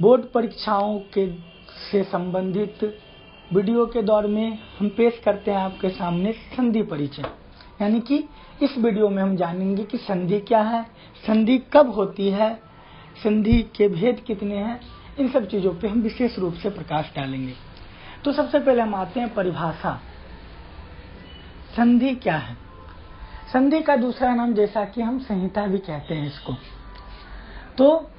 Board परीक्षाओं के से संबंधित वीडियो के दौर में हम पेश करते हैं आपके सामने संधि परिचय। यानी कि इस वीडियो में हम जानेंगे कि संधि क्या है, संधि कब होती है, संधि के भेद कितने हैं, इन सब चीज़ों पे हम विशेष रूप से प्रकाश डालेंगे। तो सबसे पहले हम आते हैं परिभाषा। संधि क्या है? संधि का दूसरा नाम जैसा कि हम संहिता भी कहते हैं इसको, तो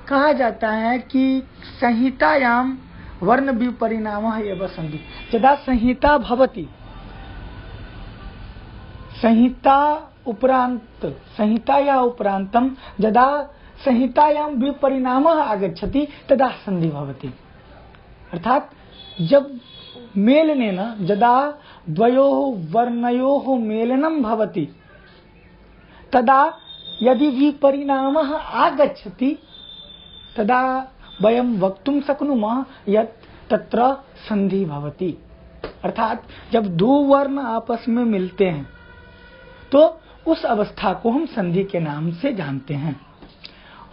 कहा जाता है कि संहितायाम वर्ण विपरिणामः एव संधि। यदा संहिता भवति, संहिता उपरांत, संहिताया उपरांतम यदा संहितायां विपरिणामः आगच्छति तदा संधि भवति। अर्थात जब मेलनेन, यदा द्वयोः वर्णयोः मेलनं भवति तदा यदि विपरिणामः आगच्छति तदा वयं वक्तुं शक्नुमः यत् तत्र संधि भवति। अर्थात जब दो वर्ण आपस में मिलते हैं तो उस अवस्था को हम संधि के नाम से जानते हैं।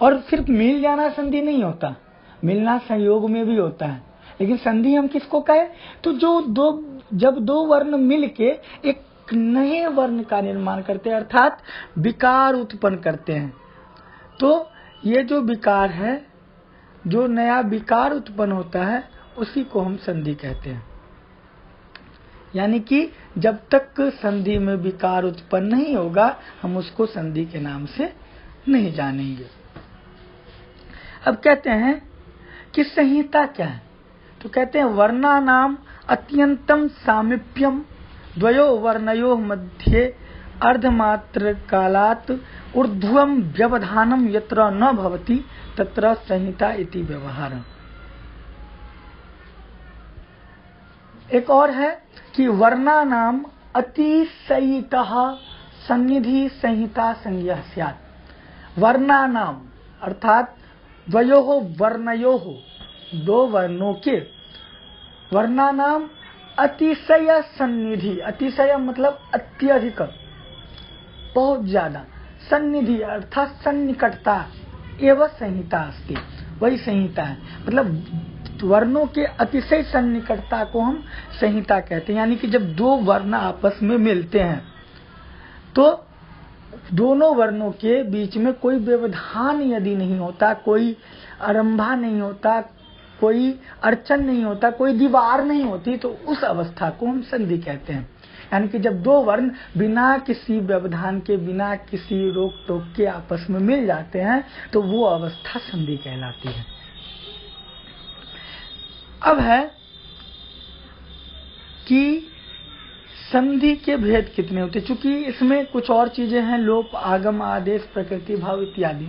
और सिर्फ मिल जाना संधि नहीं होता, मिलना संयोग में भी होता है। लेकिन संधि हम किसको कहें? तो जब दो वर्ण मिल के एक नए वर्ण का निर्माण करते हैं, अर्थात विकार उत्पन्न करते हैं। तो ये जो विकार है, जो नया विकार उत्पन्न होता है, उसी को हम संधि कहते हैं। यानी कि जब तक संधि में विकार उत्पन्न नहीं होगा हम उसको संधि के नाम से नहीं जानेंगे। अब कहते हैं कि संहिता क्या है? तो कहते हैं वर्णा नाम अत्यंतम सामीप्यम द्वयो वर्णयो मध्ये अर्धमात्र कालात् ऊर्ध्वं व्यवधानम यत्र न भवति तत्र संहिता इति व्यवहार। एक और है कि वर्णा नाम अतिशयितः सन्निधि संहिता संज्ञा स्यात्। वर्णा नाम अर्थात द्वयोः वर्णयोः, दो वर्णों के, वर्णा नाम अतिशय सन्निधि, अतिशय मतलब अत्यधिक, बहुत ज्यादा, सन्निधि अर्थात सन्निकटता एवं संहिता अस्ति, वही संहिता है। मतलब वर्णों के अतिशय सन्निकटता को हम संहिता कहते हैं। यानी कि जब दो वर्ण आपस में मिलते हैं तो दोनों वर्णों के बीच में कोई व्यवधान यदि नहीं होता, कोई आरंभा नहीं होता, कोई अड़चन नहीं होता, कोई दीवार नहीं होती, तो उस अवस्था को हम संधि कहते हैं। यानी कि जब दो वर्ण बिना किसी व्यवधान के, बिना किसी रोक टोक के आपस में मिल जाते हैं तो वो अवस्था संधि कहलाती है। अब है कि संधि के भेद कितने होते, चूंकि इसमें कुछ और चीजें हैं, लोप, आगम, आदेश, प्रकृति भाव इत्यादि,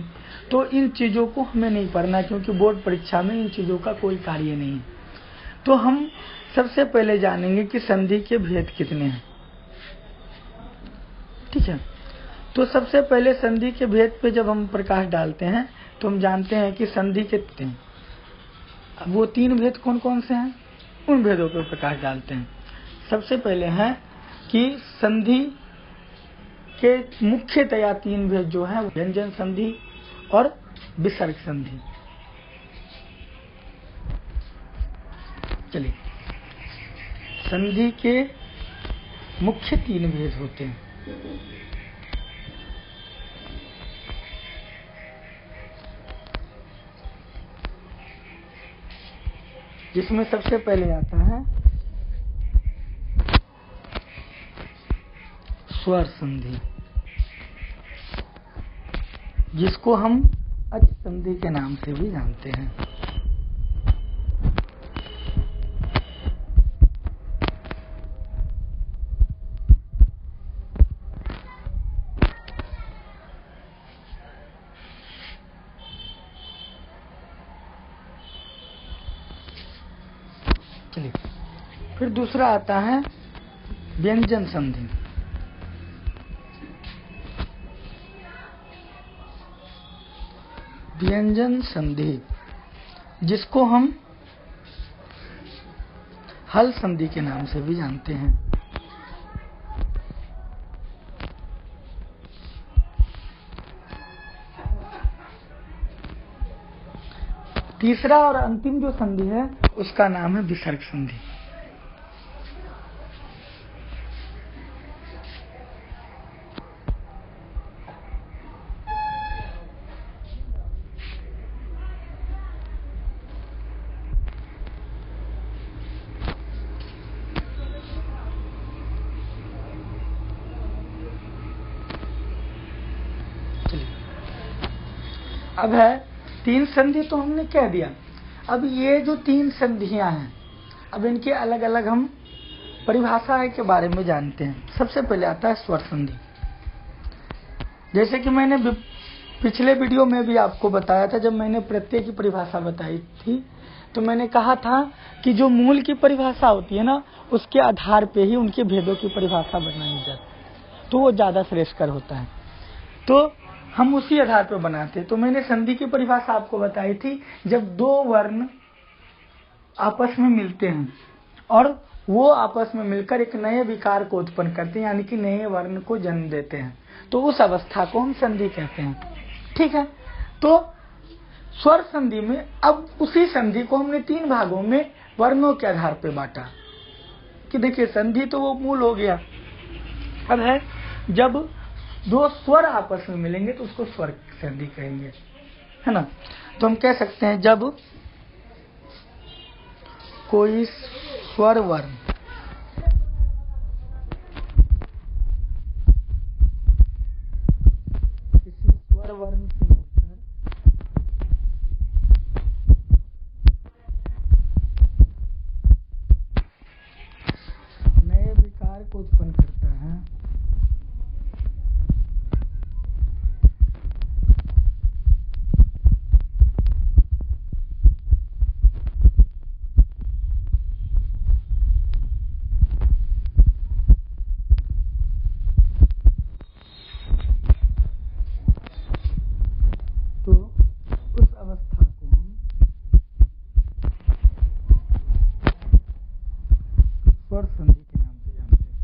तो इन चीजों को हमें नहीं पढ़ना क्योंकि बोर्ड परीक्षा में इन चीजों का कोई कार्य नहीं है। तो हम सबसे पहले जानेंगे कि संधि के भेद कितने हैं। ठीक है, तो सबसे पहले संधि के भेद पे जब हम प्रकाश डालते हैं तो हम जानते हैं कि संधि के कितने हैं। अब वो तीन भेद कौन कौन से हैं, उन भेदों पर प्रकाश डालते हैं। सबसे पहले है कि संधि के मुख्यतया तीन भेद जो हैं, व्यंजन संधि और विसर्ग संधि। चलिए, संधि के मुख्य तीन भेद होते हैं। जिसमें सबसे पहले आता है स्वर संधि, जिसको हम अच संधि के नाम से भी जानते हैं। चलिए, फिर दूसरा आता है व्यंजन संधि। व्यंजन संधि जिसको हम हल संधि के नाम से भी जानते हैं। तीसरा और अंतिम जो संधि है उसका नाम है विसर्ग संधि। अब है तीन संधि तो हमने कह दिया। अब ये जो तीन संधियां हैं, अब इनके अलग अलग हम परिभाषा के बारे में जानते हैं। सबसे पहले आता है स्वर संधि। जैसे कि मैंने पिछले वीडियो में भी आपको बताया था, जब मैंने प्रत्यय की परिभाषा बताई थी तो मैंने कहा था कि जो मूल की परिभाषा होती है ना, उसके आधार पे ही उनके भेदों की परिभाषा बनाई जाती है, तो वो ज्यादा श्रेष्ठकर होता है। तो हम उसी आधार पर बनाते। तो मैंने संधि की परिभाषा आपको बताई थी, जब दो वर्ण आपस में मिलते हैं और वो आपस में मिलकर एक नए विकार को उत्पन्न करते हैं, यानी कि नए वर्ण को जन्म देते हैं, तो उस अवस्था को हम संधि कहते हैं। ठीक है। तो स्वर संधि में अब उसी संधि को हमने तीन भागों में वर्णों के आधार पर बांटा कि देखिए संधि तो वो मूल हो गया। अब है जब दो स्वर आपस में मिलेंगे तो उसको स्वर संधि कहेंगे, है ना। तो हम कह सकते हैं जब कोई स्वर वर्ण किसी स्वर वर्ण से मिलकर नए विकार को उत्पन्न करता है, तो उस अवस्था को हम स्वर संधि के नाम से जानते हैं।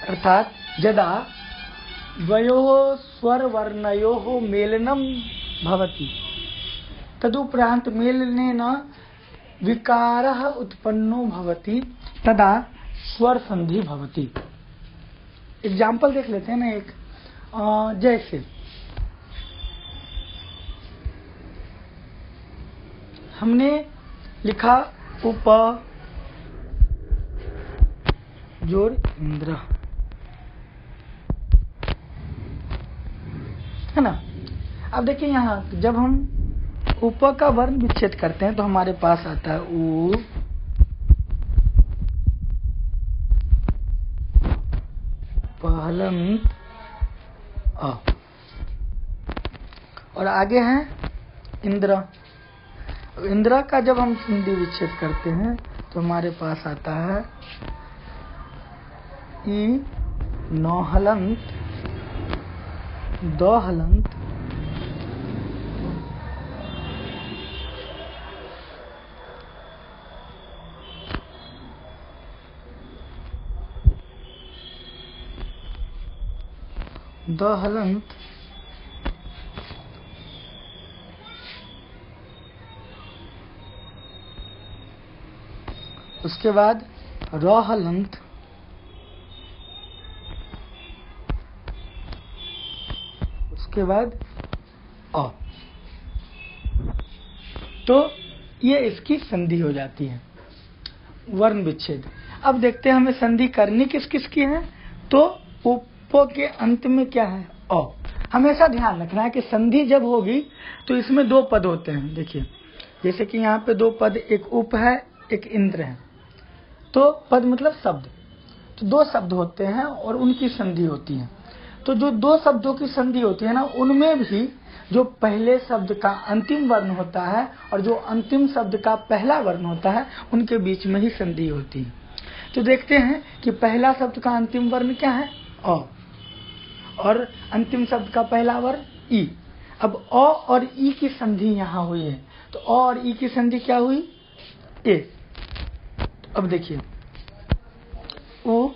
अर्थात यदा द्वयोः स्वरवर्णयोः मेलनं भवति तदुपरांत मेलनेन विकारः उत्पन्नो भवति तदा स्वर संधि भवति। एग्जाम्पल देख लेते हैं ना एक। जैसे हमने लिखा उप जोर इंद्र, है ना। अब देखिए यहाँ जब हम उप का वर्ण विच्छेद करते हैं तो हमारे पास आता है उ, पहलंत अ, और आगे है इंद्र। इंद्र का जब हम संधि विच्छेद करते हैं तो हमारे पास आता है ई, नौहलंत, दोहलंत, दोहलंत, उसके बाद रोहलंत, उसके बाद अ। तो ये इसकी संधि हो जाती है, वर्ण विच्छेद। अब देखते हैं हमें संधि करनी किस किस की है। तो उप के अंत में क्या है, अ। हमेशा ध्यान रखना है कि संधि जब होगी तो इसमें दो पद होते हैं। देखिए जैसे कि यहाँ पे दो पद, एक उप है एक इंद्र है। तो पद मतलब शब्द, तो दो शब्द होते हैं और उनकी संधि होती है। तो जो दो शब्दों की संधि होती है ना, उनमें भी जो पहले शब्द का अंतिम वर्ण होता है और जो अंतिम शब्द का पहला वर्ण होता है, उनके बीच में ही संधि होती है। तो देखते हैं कि पहला शब्द का अंतिम वर्ण क्या है, अ, और अंतिम शब्द का पहला वर्ण ई। अब अ और ई की संधि यहाँ हुई है, तो अ और ई की संधि क्या हुई, ए। अब देखिए उ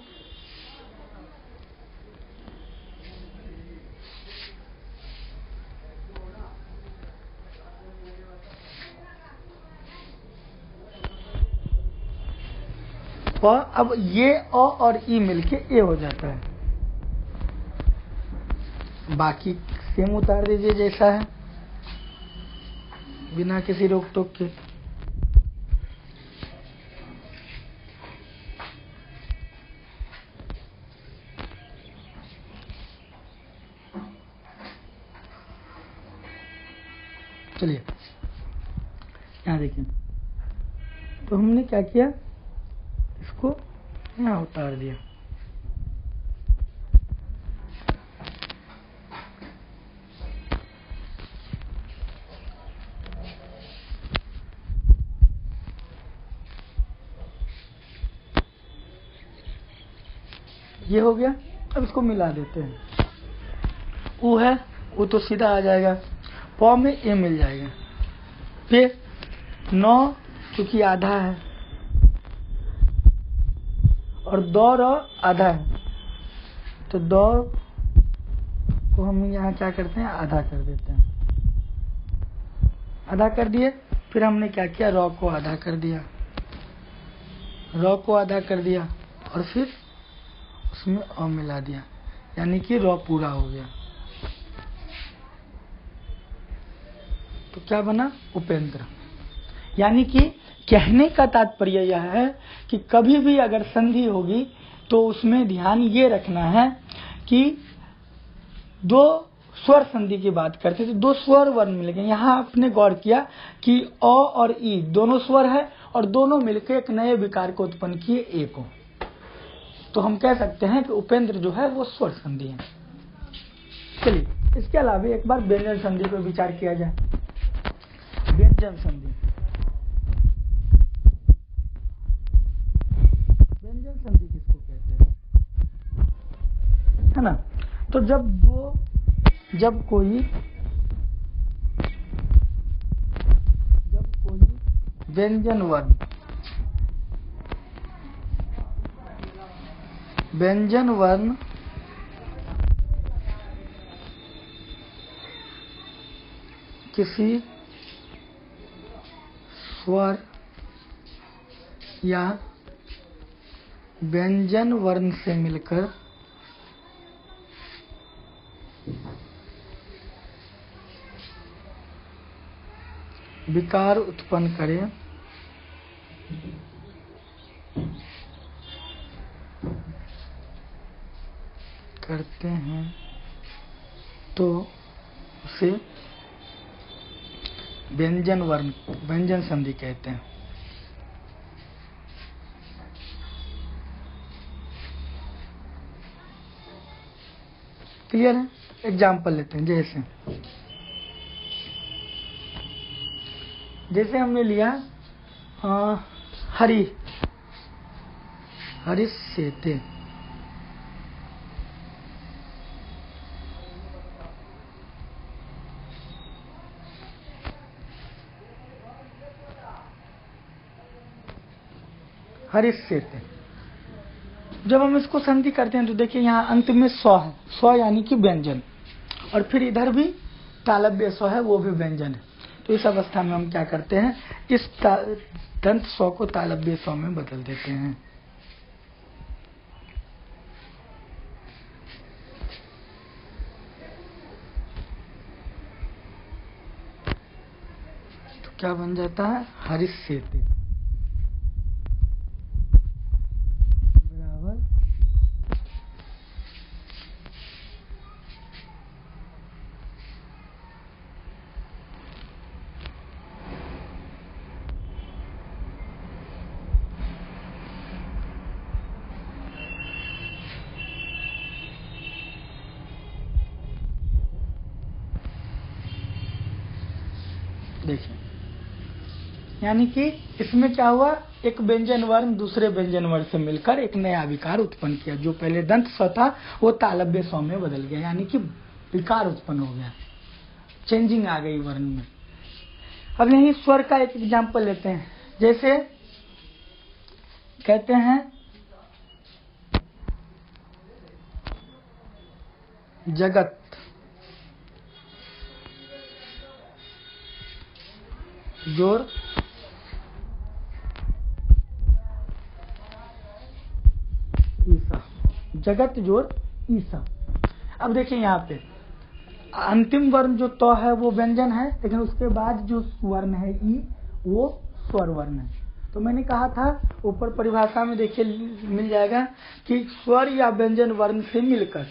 प, अब ये अ और ई मिलके ए हो जाता है। बाकी सेम उतार दीजिए जैसा है, बिना किसी रोक टोक के। चलिए यहाँ देखिए, तो हमने क्या किया, इसको यहाँ उतार दिया। ये हो गया। अब इसको मिला देते हैं। उ है, उ तो सीधा आ जाएगा, प में ए मिल जाएगा। फिर 9 चूंकि आधा है और दो र आधा है, तो दो को हम यहाँ क्या करते हैं, आधा कर देते हैं। आधा कर दिए, फिर हमने क्या किया, र को आधा कर दिया, र को आधा कर दिया और फिर उसमें अ मिला दिया, यानी कि र पूरा हो गया। तो क्या बना, उपेंद्र। यानी कि कहने का तात्पर्य यह है कि कभी भी अगर संधि होगी तो उसमें ध्यान ये रखना है कि दो स्वर संधि की बात करते थे, दो स्वर वर्ण मिलेंगे। यहाँ आपने गौर किया कि अ और ई दोनों स्वर है और दोनों मिलकर एक नए विकार को उत्पन्न किए, ए को। तो हम कह सकते हैं कि उपेंद्र जो है वो स्वर संधि है। चलिए इसके अलावा एक बार व्यंजन संधि पर विचार किया जाए। व्यंजन संधि, व्यंजन संधि किसको कहते हैं, है ना। तो जब कोई व्यंजन वर्ण किसी स्वर या व्यंजन वर्ण से मिलकर विकार उत्पन्न करे, करते हैं, तो उसे व्यंजन संधि कहते हैं। क्लियर है। एग्जाम्पल लेते हैं। जैसे हमने लिया हरिष्यते, हरिष्यते। जब हम इसको संधि करते हैं तो देखिए यहाँ अंत में स्व है, स्व यानी कि व्यंजन, और फिर इधर भी तालव्य स्व है, वो भी व्यंजन है। तो इस अवस्था में हम क्या करते हैं, इस दंत स्व को तालव्य स्व में बदल देते हैं। तो क्या बन जाता है, हरिष्यते बराबर देखिए, यानी कि इसमें क्या हुआ, एक व्यंजन वर्ण दूसरे व्यंजन वर्ण से मिलकर एक नया विकार उत्पन्न किया। जो पहले दंत स्व था वो तालव्य स्व में बदल गया, यानी कि विकार उत्पन्न हो गया, चेंजिंग आ गई वर्ण में। अब यही स्वर का एक एग्जाम्पल लेते हैं। जैसे कहते हैं जगत जोड़ ईसा, जगत जोड़ ईसा। अब देखिए यहाँ पे अंतिम वर्ण जो तो है वो व्यंजन है, लेकिन उसके बाद जो वर्ण है ई वो स्वर वर्ण है। तो मैंने कहा था ऊपर परिभाषा में देखिए मिल जाएगा कि स्वर या व्यंजन वर्ण से मिलकर,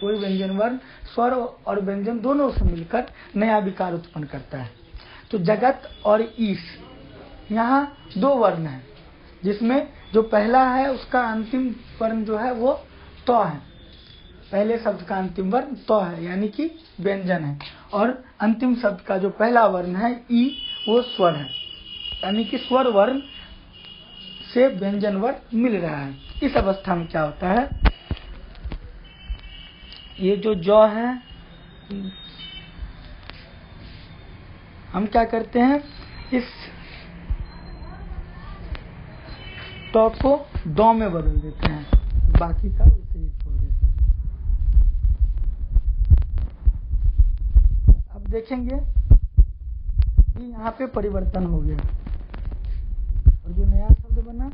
कोई व्यंजन वर्ण स्वर और व्यंजन दोनों से मिलकर नया विकार उत्पन्न करता है। तो जगत और ईश, यहाँ दो वर्ण हैं, जिसमें जो पहला है उसका अंतिम वर्ण जो है वो तो है, पहले शब्द का अंतिम वर्ण तो है यानी कि व्यंजन है, और अंतिम शब्द का जो पहला वर्ण है ई वो स्वर है, यानी कि स्वर वर्ण से व्यंजन वर्ण मिल रहा है। इस अवस्था में क्या होता है, ये जो जौ है हम क्या करते हैं, इस तो को दो में बदल देते हैं, बाकी का उसे ही छोड़ देते हैं। अब देखेंगे कि यहाँ पे परिवर्तन हो गया और जो नया शब्द बना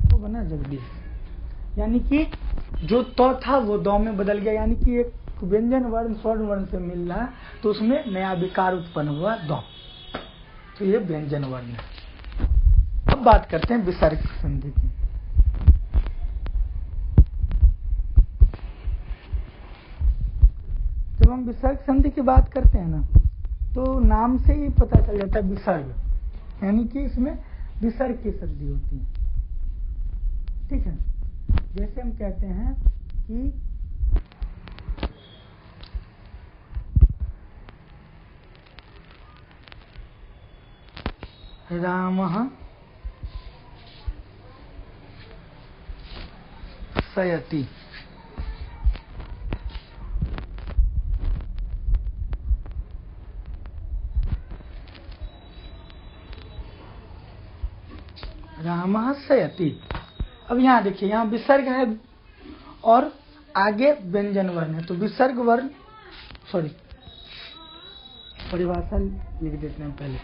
वो बना जगदीश, यानी कि जो तो था वो दो में बदल गया, यानी कि एक व्यंजन वर्ण स्वर वर्ण से मिल रहा तो उसमें नया विकार उत्पन्न हुआ दो, तो ये व्यंजन वर्ण है। अब बात करते हैं विसर्ग संधि की। जब हम विसर्ग संधि की बात करते हैं ना, तो नाम से ही पता चल जाता है विसर्ग, यानी कि इसमें विसर्ग की संधि होती है। ठीक है, जैसे हम कहते हैं कि रामः शयति, रामः शयति। अब यहाँ देखिए, यहाँ विसर्ग है और आगे व्यंजन वर्ण है, तो विसर्ग वर्ण परिभाषा लिख देते हैं पहले।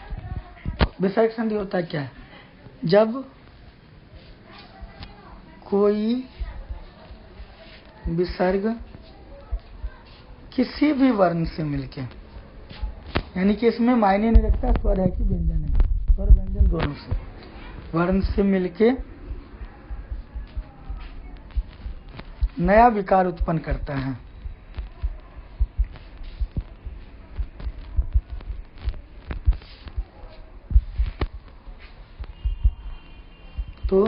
विसर्ग संधि होता है क्या है, जब कोई विसर्ग किसी भी वर्ण से मिलके, यानी कि इसमें मायने नहीं रखता स्वर है कि व्यंजन है, स्वर व्यंजन दोनों से वर्ण से मिलके नया विकार उत्पन्न करता है, तो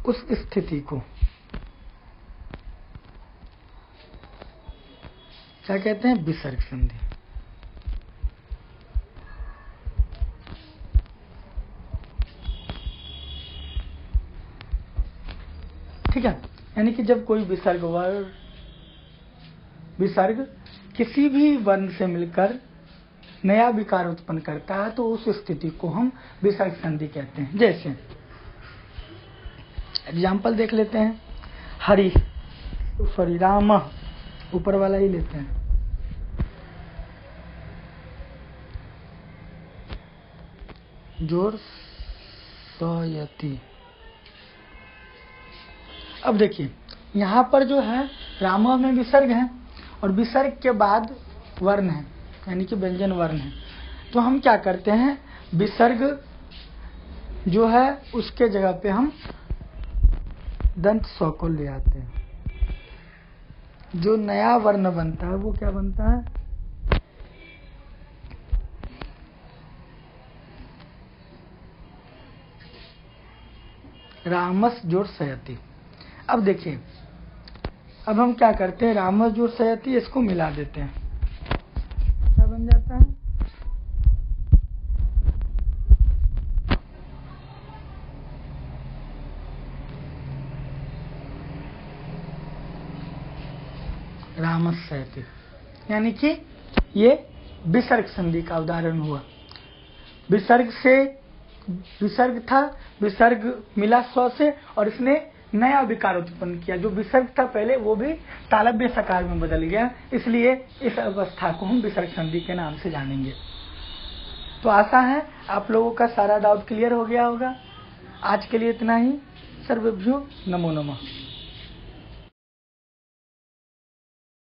उस स्थिति को क्या कहते हैं, विसर्ग संधि। ठीक है, यानी कि जब कोई विसर्ग किसी भी वर्ण से मिलकर नया विकार उत्पन्न करता है, तो उस स्थिति को हम विसर्ग संधि कहते हैं। जैसे एग्जाम्पल देख लेते हैं, राम, ऊपर वाला ही लेते हैं, जोर शयति। अब देखिए यहाँ पर जो है राम में विसर्ग है और विसर्ग के बाद वर्ण है, यानी कि व्यंजन वर्ण है, तो हम क्या करते हैं, विसर्ग जो है उसके जगह पे हम दंत स को ले आते हैं, जो नया वर्ण बनता है वो क्या बनता है, रामस जोड़ शयति। अब देखिए, अब हम क्या करते हैं, रामस जोड़ शयति इसको मिला देते हैं, क्या बन जाता है, रामस शयति, यानी कि ये विसर्ग संधि का उदाहरण हुआ। विसर्ग से विसर्ग था, विसर्ग मिला स्व से और इसने नया विकार उत्पन्न किया। जो विसर्ग था पहले वो भी तालव्य सकार में बदल गया, इसलिए इस अवस्था को हम विसर्ग संधि के नाम से जानेंगे। तो आशा है आप लोगों का सारा डाउट क्लियर हो गया होगा। आज के लिए इतना ही। सर्वेभ्यो नमो नमः।